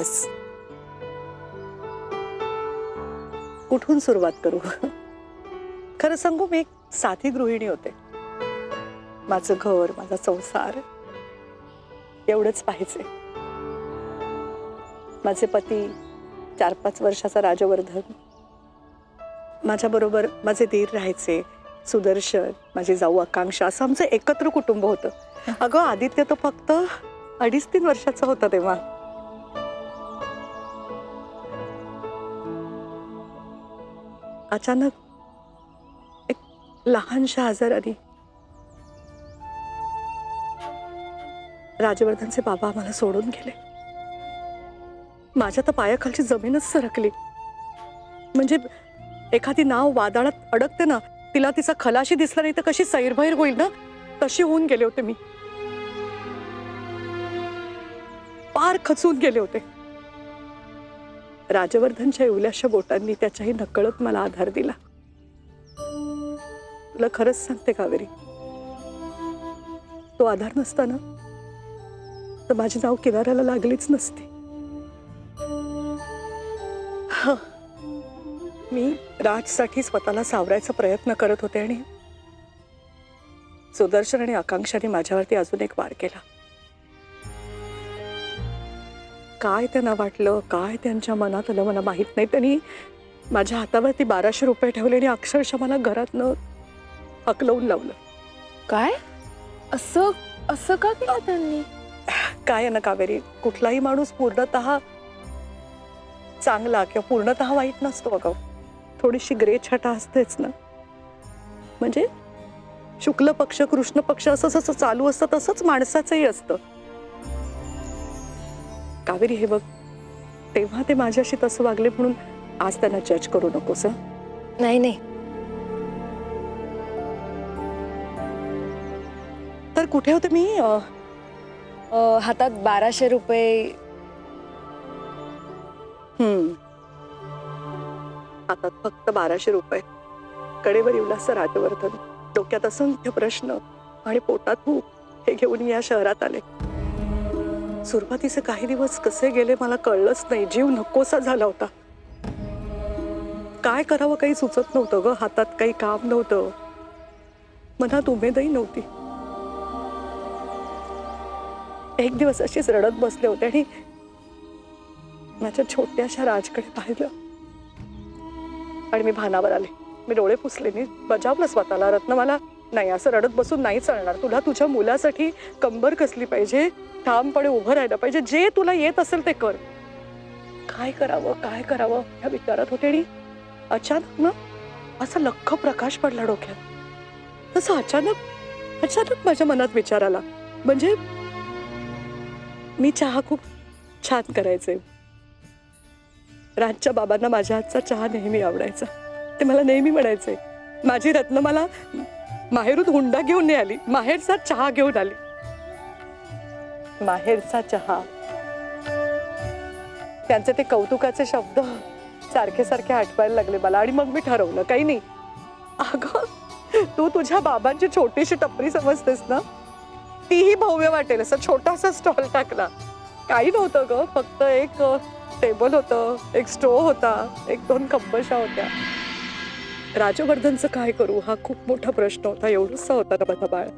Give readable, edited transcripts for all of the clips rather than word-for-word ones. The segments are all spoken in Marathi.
बस. कुठून सुरुवात करू? खरं सांगू, मी एक साधी गृहिणी होते. माझं घर, माझा संसार एवढंच पाहिजे. माझे पती 4-5 वर्षाचा राजवर्धन, माझ्या बरोबर माझे दीर राहायचे, सुदर्शन, माझी जाऊ आकांक्षा, असं आमचं एकत्र कुटुंब होतं. अगं आदित्य तो फक्त 2.5-3 वर्षाचा होता तेव्हा. अचानक एक लहानशा आजाराने राजवर्धनचे बाबा आम्हाला सोडून गेले. माझ्या तर पायाखालची जमीनच सरकली. म्हणजे एखादी नाव वादळात अडकते ना, तिला तिचा खलाशी दिसला नाही तर कशी सैरभैर होईल ना, तशी होऊन गेले होते मी. पार खचून गेले होते. राजवर्धनच्या इवल्याशा बोटांनी त्याच्याही नकळत मला आधार दिला. तुला खरंच सांगते कावेरी, तो आधार नसता ना तर माझी नाव किनाऱ्याला लागलीच नसती. मी राजसाठी स्वतःला सावरायचा प्रयत्न करत होते आणि सुदर्शन आणि आकांक्षाने माझ्यावरती अजून एक वार केला. काय त्यांना वाटलं, काय त्यांच्या मनात आलं मला माहित नाही. त्यांनी माझ्या हातावरती 1200 रुपये ठेवले आणि अक्षरशः मला घरातनं हकलवून लावलं. काय? असं असं का केलं त्यांनी? काय आहे ना कावेरी, कुठलाही माणूस पूर्णतः चांगला किंवा पूर्णतः वाईट नसतो. अगं थोडीशी ग्रे छटा असतेच ना. म्हणजे शुक्ल पक्ष कृष्ण पक्ष असं जसं चालू असतं तसंच माणसाचंही असतं. कावेरी हे बघ, तेव्हा ते माझ्याशी तसं वागले म्हणून आज त्यांना जज करू नकोस. नाही नाही, तर कुठे होते मी? हातात 1200 रुपये. हातात फक्त 1200 रुपये, कडेवर इवलास राजवर्धन, डोक्यात असंख्य प्रश्न आणि पोटात भूक, हे घेऊन या शहरात आले. सुरुवातीचे काही दिवस कसे गेले मला कळलंच नाही. जीव नकोसा झाला होता. काय करावं काही सुचत नव्हतं ग. हातात काही काम नव्हतं, मनात उमेदही नव्हती. एक दिवस अशीच रडत बसले होते आणि माझ्या छोट्याशा राजकडे पाहिलं आणि मी भानावर आले. मी डोळे पुसले, मी बजावलं स्वतःला, रत्न मला नाही, असं रडत बसून नाही चालणार. तुला तुझ्या मुलासाठी कंबर कसली पाहिजे, ठामपणे उभं राहायला पाहिजे. जे तुला येत असेल ते कर. काय करावं ह्या विचारात होते आणि अचानक ना असा लख्ख प्रकाश पडला डोक्यात. तसं अचानक माझ्या मनात विचार आला. म्हणजे मी चहा खूप छान करायचे. राजच्या बाबांना माझ्या हातचा चहा नेहमी आवडायचा. ते मला नेहमी म्हणायचे, माझी रत्न मला माहेरून हुंडा घेऊन नाही आली, माहेरचा चहा घेऊन आली. माहेरचा चहा, त्यांचे ते कौतुकाचे शब्द सारखे सारखे आठवायला लागले मला. आणि मग मी ठरवलं, काही नाही अगं, तू तुझ्या बाबांची छोटीशी टपरी समजतेस ना, तीही भव्य वाटेल असा छोटासा स्टॉल टाकला. काही नव्हतं ग, फक्त एक टेबल होतं, एक स्टोव्ह होता, 1-2 कंबशा होत्या. राजवर्धनचं काय करू हा खूप मोठा प्रश्न होता. एवढंच होता ना माझा बाळ.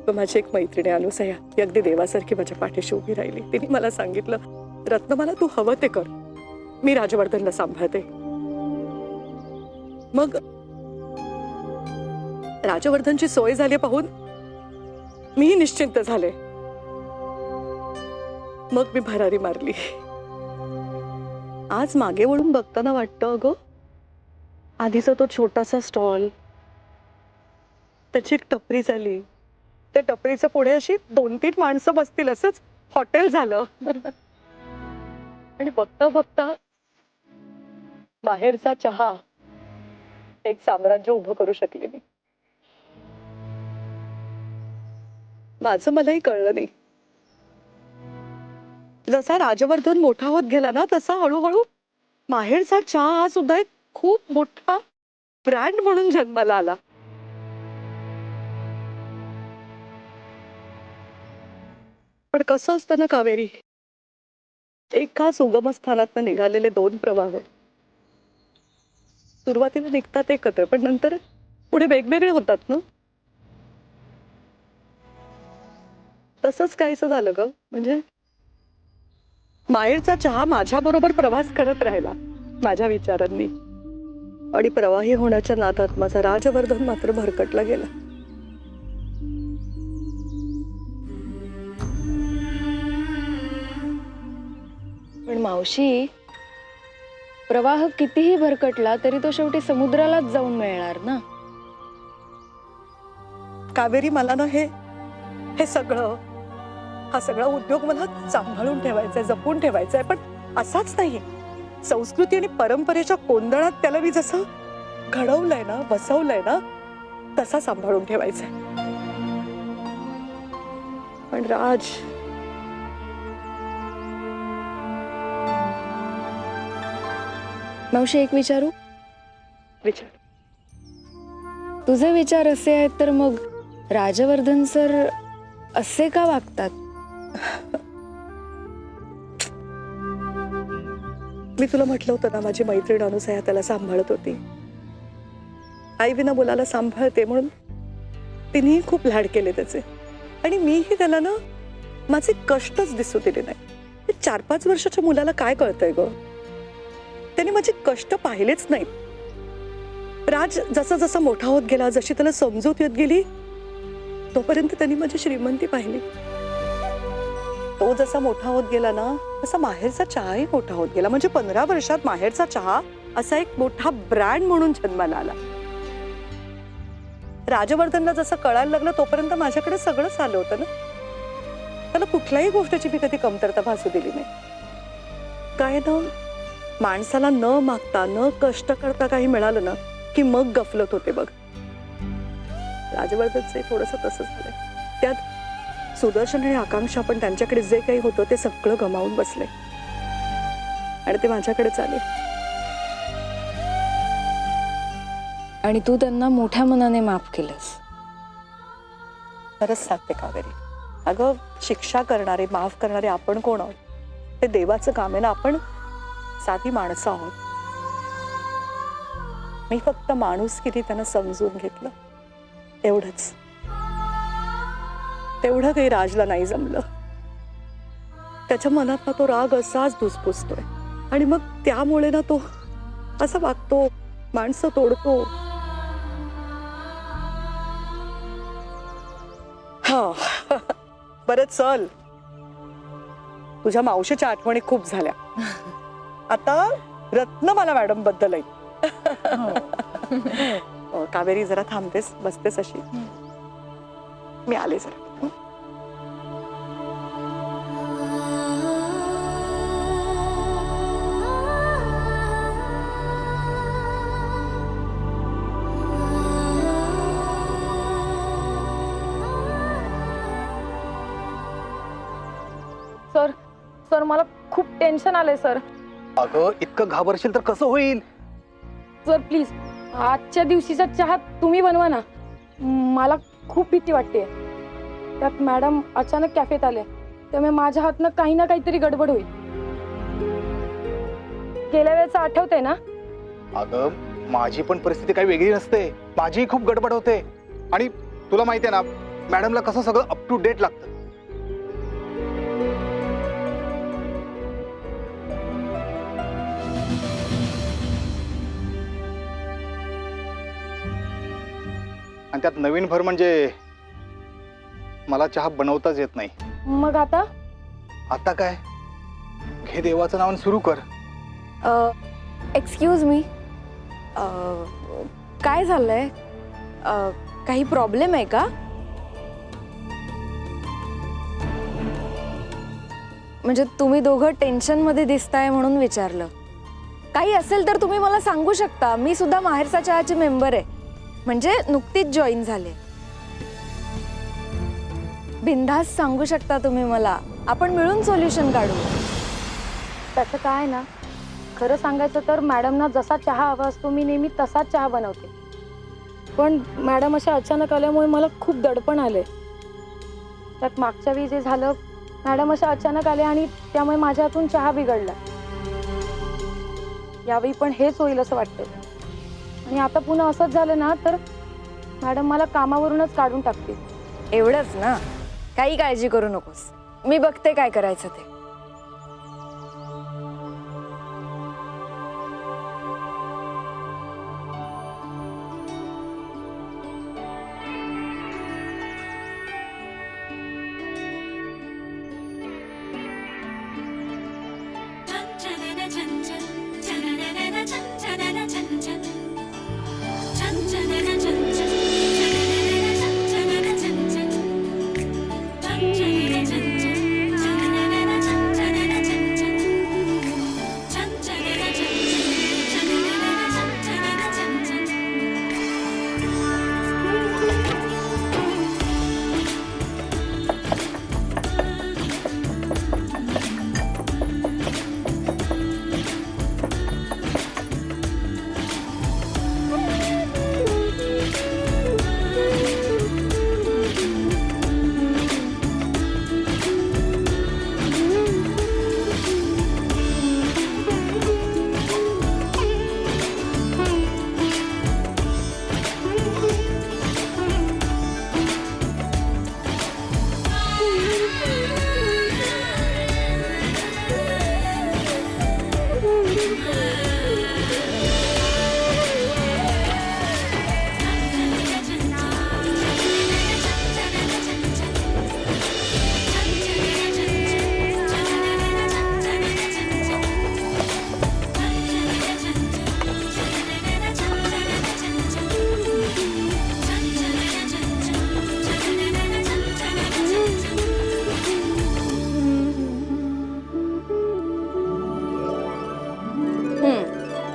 तर माझी एक मैत्रिणी अनुसया, ती अगदी देवासारखी माझ्या पाठीशी उभी राहिली. तिने मला सांगितलं, रत्न मला तू हवं ते कर, मी राजवर्धनला सांभाळते. मग राजवर्धनची सोय झाली पाहून मीही निश्चिंत झाले. मग मी भरारी मारली. आज मागे वळून बघताना वाटतं अगं, आधीचा तो छोटासा स्टॉल, त्याची एक टपरी झाली, त्या टपरीच्या पुढे अशी 2-3 माणसं बसतील असंच हॉटेल झालं. आणि बघता बघता बाहेरचा चहा एक साम्राज्य उभं करू शकले मी. माझं मलाही कळलं नाही. जसा राजवर्धन मोठा होत गेला ना, तसा हळूहळू माहेरचा चहा हा सुद्धा एक खूप मोठा ब्रँड म्हणून जन्माला आला. पण कसं असतं ना कावेरी, एक एकाच उगमस्थानातनं निघालेले दोन प्रवाह. सुरुवातीला निघतात एकत्र, पण नंतर पुढे वेगवेगळे होतात ना. तसंच काहीसं झालं ग. म्हणजे माहेरचा चहा माझ्या बरोबर प्रवास करत राहिला माझ्या विचारांनी, आणि प्रवाही होण्याच्या नादात माझा राजवर्धन मात्र भरकटला गेला. पण मावशी, प्रवाह कितीही भरकटला तरी तो शेवटी समुद्रालाच जाऊन मिळणार ना. कावेरी, मला ना हे सगळं, हा सगळा उद्योग मला सांभाळून ठेवायचा आहे, जपून ठेवायचा आहे. पण असाच नाही, संस्कृती आणि परंपरेच्या कोंदणात त्याला मी जसं घडवलंय ना, बसवलंय ना, तसा सांभाळून ठेवायचा आहे. पण राज, मावशी एक विचारू? विचार. तुझे विचार असे आहेत तर मग राजवर्धन सर असे का वागतात? मी तुला म्हटलं होतं ना, माझी मैत्रीण अनुसया त्याला सांभाळत होती. आई विना मुलाला सांभाळते म्हणून तिनेही खूप लाड केले त्याचे. आणि मीही त्याला ना माझे कष्टच दिसू दिले नाही. 4-5 वर्षाच्या मुलाला काय कळतंय ग? त्याने माझे कष्ट पाहिलेच नाहीत. राज जसा जसा मोठा होत गेला, जशी त्याला समजूत येत गेली, तोपर्यंत त्यांनी माझी श्रीमंती पाहिली. तो जसा मोठा होत गेला ना, तसा माहेरचा चहाही मोठा होत गेला. म्हणजे 15 वर्षात माहेरचा चहा असा एक मोठा ब्रँड म्हणून जन्माला आला. राजवर्धनला जसं कळायला लागलं तोपर्यंत माझ्याकडे सगळंच आलं होतं ना. त्याला कुठल्याही गोष्टीची मी कधी कमतरता भासू दिली नाही. काय ना, माणसाला न मागता न कष्ट करता काही मिळालं ना की मग गफलत होते बघ. राजवर्धनचे थोडंसं तसंच झालंय. त्यात सुदर्शन आणि आकांक्षा पण त्यांच्याकडे जे काही होतं ते सगळं गमावून बसले आणि ते माझ्याकडेच आले. आणि तू त्यांना मोठ्या मनाने माफ केलंस. खरंच सांगते कावेरी, अगं शिक्षा करणारे, माफ करणारे आपण कोण आहोत? ते देवाचं काम आहे ना. आपण साधी माणसं आहोत. मी फक्त माणुसकीने त्यांना समजून घेतलं, एवढंच. तेवढं काही राजला नाही जमलं. त्याच्या मनात तो राग असाच धुसफुसतोय आणि मग त्यामुळे ना तो असा वागतो, माणसं तोडतो. हा बरं चल, तुझ्या मावशीच्या आठवणी खूप झाल्या. आता रत्न मला मॅडम बद्दल आहे. कावेरी जरा थांबतेस, बसतेस अशी? मी आले जरा. सर सर मला खूप टेन्शन आलंय सर. अगं इतकं घाबरशील तर कसं होईल? सर प्लीज आजच्या दिवशीचा चहा तुम्ही बनवा ना. मला खूप भीती वाटते. त्यात मॅडम अचानक कॅफेत आले त्यामुळे माझ्या हातनं काही ना काहीतरी गडबड होईल. गेल्या वेळेचं आठवतंय ना? अगं माझी पण परिस्थिती काही वेगळी नसते. माझी खूप गडबड होते. आणि तुला माहिती आहे ना, मॅडमला कसं सगळं अप टू डेट लागतं. आणि त्यात नवीन भर म्हणजे मला चहा बनवताच येत नाही. मग आता आता काय, घे देवाचं नाव आणि सुरू कर. एक्सक्यूज मी, काय झालंय? काही प्रॉब्लेम आहे का? म्हणजे तुम्ही दोघं टेन्शन मध्ये दिसताय म्हणून विचारलं. काही असेल तर तुम्ही मला सांगू शकता. मी सुद्धा माहेरचा चहाची मेंबर आहे, म्हणजे नुकतीच जॉईन झाले. बिनधास्त सांगू शकता तुम्ही मला. आपण मिळून सोल्युशन काढू. त्याचं काय ना, खरं सांगायचं तर मॅडमना जसा चहा हवा असतो मी नेहमी तसाच चहा बनवते. पण मॅडम अशा अचानक आल्यामुळे मला खूप दडपण आले. त्यात मागच्या वेळी जे झालं, मॅडम अशा अचानक आले आणि त्यामुळे माझ्या हातून चहा बिघडला. यावेळी पण हेच होईल असं वाटतंय. आणि आता पुन्हा असंच झालं ना तर मॅडम मला कामावरूनच काढून टाकतील. एवढंच ना, काही काळजी करू नकोस, मी बघते काय करायचं ते.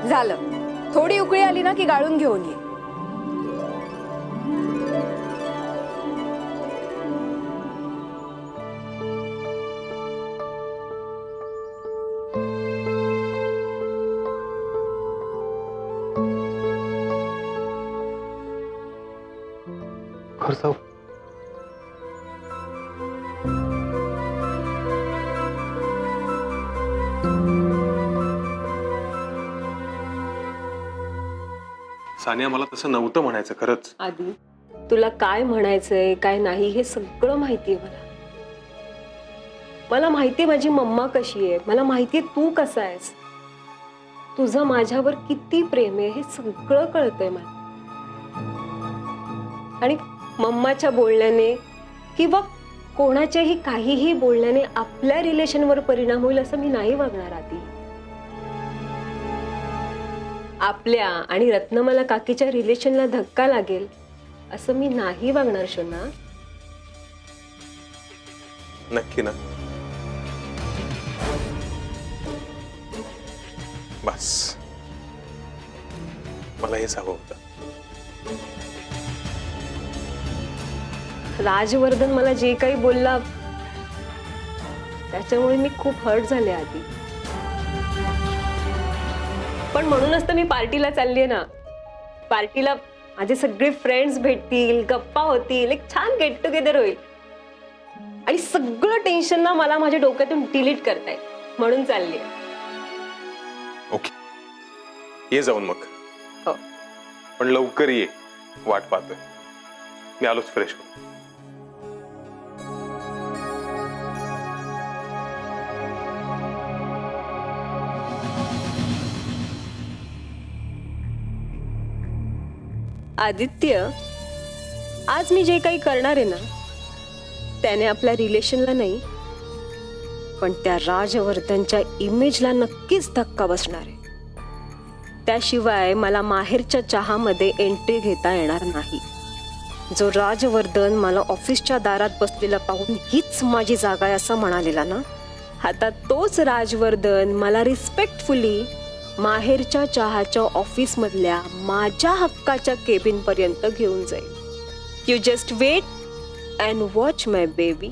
झालं, थोडी उकळी आली ना की गाळून घेऊन ये. घर जाऊ. सानिया, मला तसं नव्हतं म्हणायचं खरंच. आधी तुला काय म्हणायचंय काय नाही हे सगळं माहितीये मला. मला माहितीये माझी मम्मा कशी आहे, मला माहितीये तू कसा आहेस, तुझं माझ्यावर किती प्रेम आहे हे सगळं कळतंय मला. आणि मम्माच्या बोलण्याने किंवा कोणाच्याही काहीही बोलण्याने आपल्या रिलेशनवर परिणाम होईल असं मी नाही वागणार आधी. आपल्या आणि रत्नमाला काकीच्या रिलेशनला धक्का लागेल असं मी नाही वागणार शोना. नक्की ना? बस, मला हेच हवं होतं. राजवर्धन मला जे काही बोलला त्याच्यामुळे मी खूप हर्ट झाले आधी. पण म्हणूनच तर मी पार्टीला चाललीये ना. पार्टीला माझे सगळे फ्रेंड्स भेटतील, गप्पा होतील, एक छान गेट टुगेदर होईल आणि सगळं टेन्शन ना मला माझ्या डोक्यातून डिलीट करताय म्हणून चाललीये. ओके, ये जाऊन मग. हो. पण लवकर ये, वाट पाहतोय. मी आलोच फ्रेश होऊन. आदित्य, आज मी जे काही करणार आहे ना त्याने आपल्या रिलेशनला नाही पण त्या राजवर्धनच्या इमेजला नक्कीच धक्का बसणार आहे. त्याशिवाय मला माहेरच्या चहामध्ये एंट्री घेता येणार नाही. जो राजवर्धन मला ऑफिसच्या दारात बसलेला पाहून हीच माझी जागा आहे असं म्हणालेला ना, आता तोच राजवर्धन मला रिस्पेक्टफुली माहेरच्या चहाच्या ऑफिस मधल्या माझ्या हक्काच्या केबिन पर्यंत घेऊन जाईल. You just wait and watch my baby.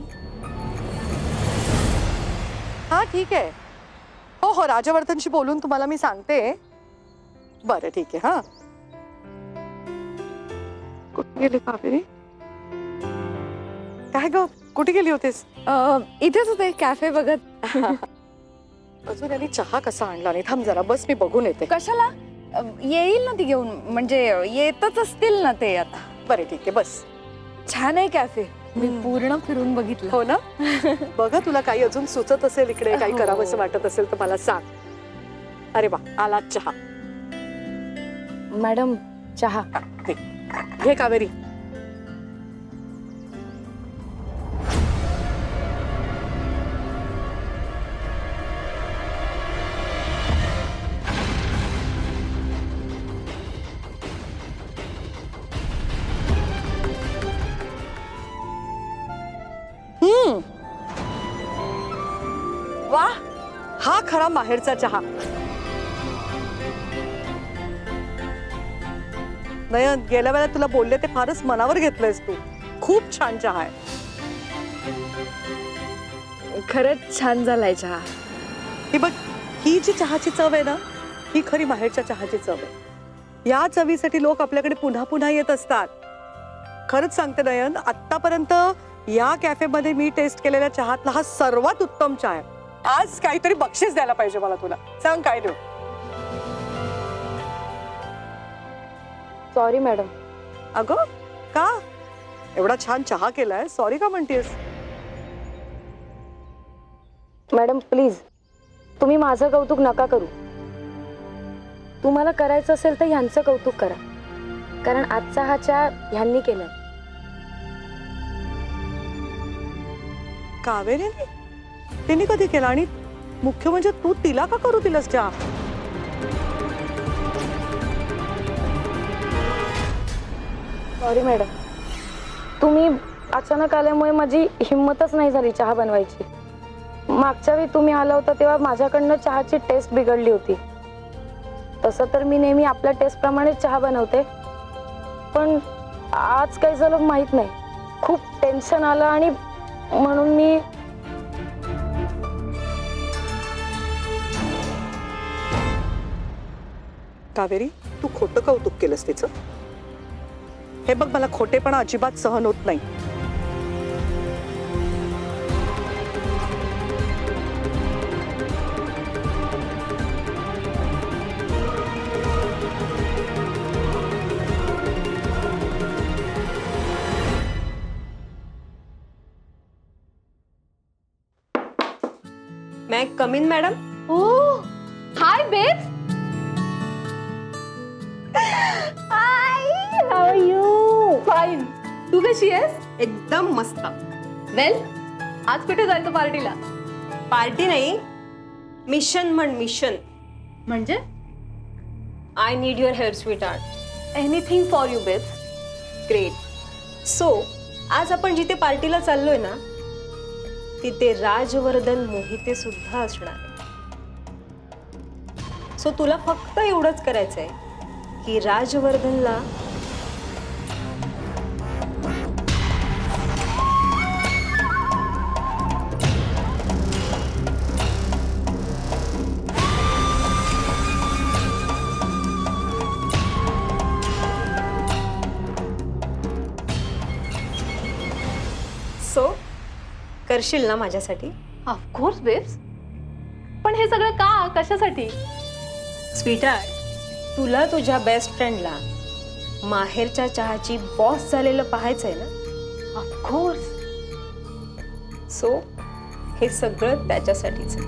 हा ठीक आहे. हो हो, राजवर्धनशी बोलून तुम्हाला मी सांगते. बरं ठीक आहे. हा, कुठे गेली कावेरी? काय ग कुठे गेली होतीस? इथेच होते कॅफे बघत. अजून यांनी चहा कसा आणला नाही? थांब जरा बस, मी बघून येते. कशाला? येईल ना ती घेऊन, म्हणजे येतच असतील ना ते आता. बरे ठीक आहे, बस. छान आहे कॅफे, मी पूर्ण फिरून बघितलं. हो ना? बघा, तुला काही अजून सुचत असेल इकडे, काही हो. करावंसं वाटत असेल तर मला सांग. अरे वा, आला चहा. मॅडम चहा. घे. घे कावेरी. वा, हा खरा माहेरचा चहा. नयन, गेल्या वेळेला तुला बोलले ते फारच मनावर घेतलंयस तू. खूप छान चहा आहे. खरंच छान झालाय चहा. ही बघ, ही जी चहाची चव आहे ना, ही खरी माहेरच्या चहाची चव आहे. या चवीसाठी लोक आपल्याकडे पुन्हा पुन्हा येत असतात. खरंच सांगते नयन, आतापर्यंत या कॅफेमध्ये मी टेस्ट केलेल्या चहातला हा सर्वात उत्तम चहा आहे. आज काहीतरी बक्षीस द्यायला पाहिजे मला तुला. सांग काय देऊ? Sorry madam. अगं का? एवढा छान चहा केलाय, सॉरी का म्हणतेस? मॅडम प्लीज, तुम्ही माझं कौतुक नका करू. तुम्हाला करायचं असेल तर ह्यांचं कौतुक करा, कारण आजचा हा चहा ह्यांनी केलाय. कावेरीने? तिने कधी केला? आणि मुख्य म्हणजे तू तिला का करू दिलंस चहा? सॉरी मॅडम, तुम्ही अचानक आल्यामुळे माझी हिंमतच नाही झाली चहा बनवायची. मागच्या वेळी तुम्ही आला होता तेव्हा माझ्याकडनं चहाची टेस्ट बिघडली होती. तसं तर मी नेहमी आपल्या टेस्ट प्रमाणे चहा बनवते, पण आज काय झालं माहित नाही. खूप टेन्शन आलं आणि म्हणून मी कावेरी, तू खोटं कौतुक केलंस तिचं. हे बघ, मला खोटेपणा अजिबात सहन होत नाही. मैं कम in madam? Hi babe. How are you? Fine. तू कशी आहेस? एकदम मस्त. वेल, आज कुठे जायचं पार्टीला? पार्टी नाही, मिशन म्हण. मिशन म्हणजे I need your help sweet art. Anything for you बेब. ग्रेट. सो आज आपण जिथे पार्टीला चाललोय ना, तिथे राजवर्धन मोहिते सुद्धा असणार आहे. सो तुला फक्त एवढंच करायचंय की राजवर्धनला करशील ना माझ्यासाठी? Of course babes. पण हे सगळं का? कशासाठी? स्वीटार्ट, तुला तुझ्या बेस्ट फ्रेंडला माहेरच्या चहाची बॉस झालेलं पाहायचंय ना? ऑफकोर्स. सो हे सगळं त्याच्यासाठीच आहे.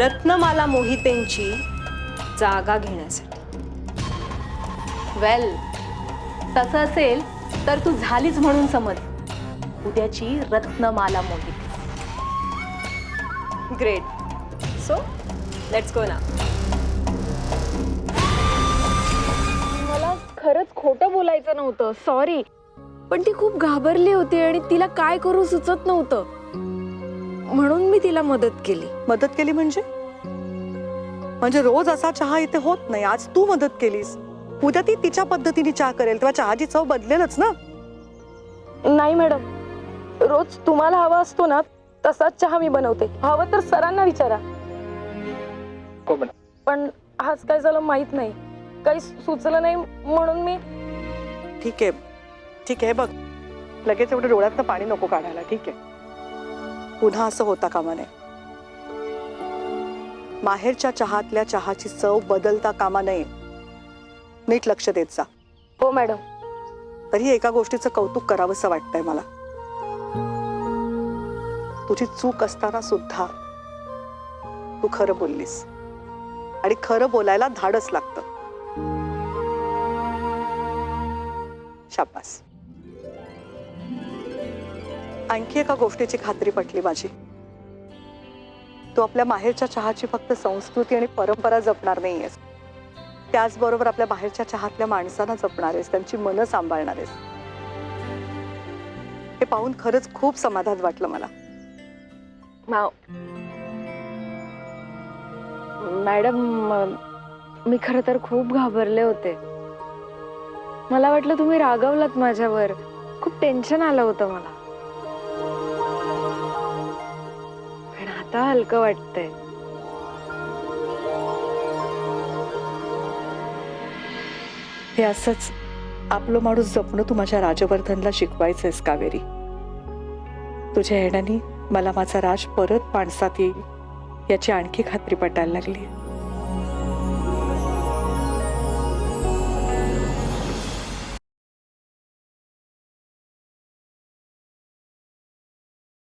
रत्नमाला मोहितेंची जागा घेण्यासाठी. वेल, तसं असेल तर तू झालीच म्हणून समज उद्याची Ratnamala Mohite. Great. So let's go ना. मला खरंच खोटं बोलायचं नव्हतं, सॉरी. पण ती खूप घाबरली होती आणि तिला काय करू सुचत नव्हतं, म्हणून मी तिला मदत केली. मदत केली म्हणजे? म्हणजे रोज असा चहा इथे होत नाही, आज तू मदत केलीस. उद्या ती तिच्या पद्धतीने चहा करेल तेव्हा चहाची चव बदलेलच ना. नाही मॅडम, रोज तुम्हाला हवा असतो ना तसाच चहा मी बनवते. हवं तर सरांना विचारा. हो मॅडम. पण आज काय झालं माहित नाही, काही सुचलं नाही म्हणून मी ठीक आहे बघ, लगेच एवढं डोळ्यातनं पाणी नको काढायला. ठीक आहे, पुन्हा असं होता कामा नये. माहेरच्या चहातल्या चहाची चव बदलता कामा नये. नीट लक्ष देत जा. हो मॅडम. तरी एका गोष्टीचं कौतुक करावंसं वाटतंय मला. तुझी चूक असताना सुद्धा तू खरं बोललीस, आणि खरं बोलायला धाडस लागतं. शाबास. आणखी एका गोष्टीची खात्री पटली माझी. तू आपल्या माहेरच्या चहाची फक्त संस्कृती आणि परंपरा जपणार नाहीयेस, त्याचबरोबर आपल्या बाहेरच्या चहातल्या माणसांना जपणार आहेस, त्यांची मनं सांभाळणार आहेस. हे पाहून खरंच खूप समाधान वाटलं मला. मॅडम, मी खरं तर खूप घाबरले होते. मला वाटलं तुम्ही रागवलात माझ्यावर. खूप टेन्शन आलं होतं मला, पण आता हलकं वाटतंय. हे असंच आपलं माणूस जपणं तू माझ्या राजवर्धनला शिकवायचंयस कावेरी. तुझ्या येण्याने मला माझा राज परत माणसात येईल याची आणखी खात्री पटायला लागली.